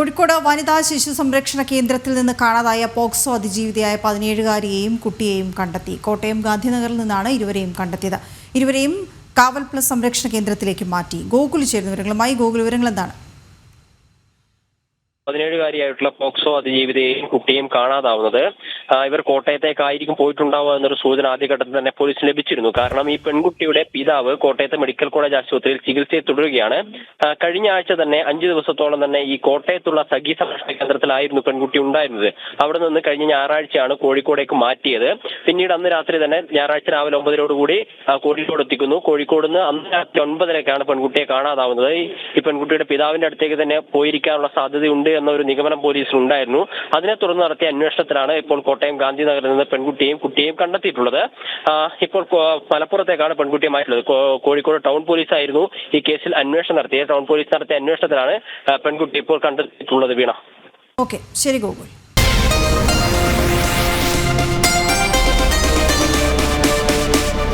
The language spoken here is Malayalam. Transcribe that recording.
കോഴിക്കോട് വനിതാ ശിശു സംരക്ഷണ കേന്ദ്രത്തിൽ നിന്ന് കാണാതായ പോക്സോ അതിജീവിതയായ 17-കാരിയെയും കുട്ടിയെയും കണ്ടെത്തി. കോട്ടയം ഗാന്ധിനഗറിൽ നിന്നാണ് ഇരുവരെയും കണ്ടെത്തിയത്. ഇരുവരെയും കാവൽ പ്ലസ് സംരക്ഷണ കേന്ദ്രത്തിലേക്ക് മാറ്റി. ഗോകുൽ ചേരുന്ന വിവരങ്ങളുമായി. ഗോകുൽ, വിവരങ്ങൾ എന്താണ്? 17-കാരിയായിട്ടുള്ള പോക്സോ അതിജീവിതയെയും കുട്ടിയും കാണാതാവുന്നത്. ഇവർ കോട്ടയത്തേക്കായിരിക്കും പോയിട്ടുണ്ടാവുക എന്നൊരു സൂചന ആദ്യഘട്ടത്തിൽ തന്നെ പോലീസിന് ലഭിച്ചിരുന്നു. കാരണം ഈ പെൺകുട്ടിയുടെ പിതാവ് കോട്ടയത്തെ മെഡിക്കൽ കോളേജ് ആശുപത്രിയിൽ ചികിത്സയിൽ തുടരുകയാണ്. കഴിഞ്ഞ ആഴ്ച തന്നെ 5 ദിവസത്തോളം തന്നെ ഈ കോട്ടയത്തുള്ള സഖി സംരക്ഷണ കേന്ദ്രത്തിലായിരുന്നു പെൺകുട്ടി ഉണ്ടായിരുന്നത്. അവിടെ നിന്ന് കഴിഞ്ഞ ഞായറാഴ്ചയാണ് കോഴിക്കോടേക്ക് മാറ്റിയത്. പിന്നീട് അന്ന് രാത്രി തന്നെ ഞായറാഴ്ച രാവിലെ 9:00 കോഴിക്കോട് എത്തിക്കുന്നു. കോഴിക്കോട് നിന്ന് അന്ന് രാത്രി 9:00 പെൺകുട്ടിയെ കാണാതാവുന്നത്. ഈ പെൺകുട്ടിയുടെ പിതാവിന്റെ അടുത്തേക്ക് തന്നെ പോയിരിക്കാനുള്ള സാധ്യതയുണ്ട് എന്നൊരു നിഗമനം പോലീസിനുണ്ടായിരുന്നു. അതിനെ തുടർന്ന് നടത്തിയ അന്വേഷണത്തിലാണ് ഇപ്പോൾ കോട്ടയം ഗാന്ധിനഗറിൽ നിന്ന് പെൺകുട്ടിയെയും കുട്ടിയെയും കണ്ടെത്തിയിട്ടുള്ളത്. ഇപ്പോൾ മലപ്പുറത്തേക്കാണ് പെൺകുട്ടിയെ മാറ്റുന്നത്. കോഴിക്കോട് ടൗൺ പോലീസ് ആയിരുന്നു ഈ കേസിൽ അന്വേഷണം നടത്തിയത്. ടൗൺ പോലീസ് നടത്തിയ അന്വേഷണത്തിലാണ് പെൺകുട്ടി ഇപ്പോൾ കണ്ടെത്തിയിട്ടുള്ളത്. വീണ. ഓക്കെ, ശരി ഗോകുൽ.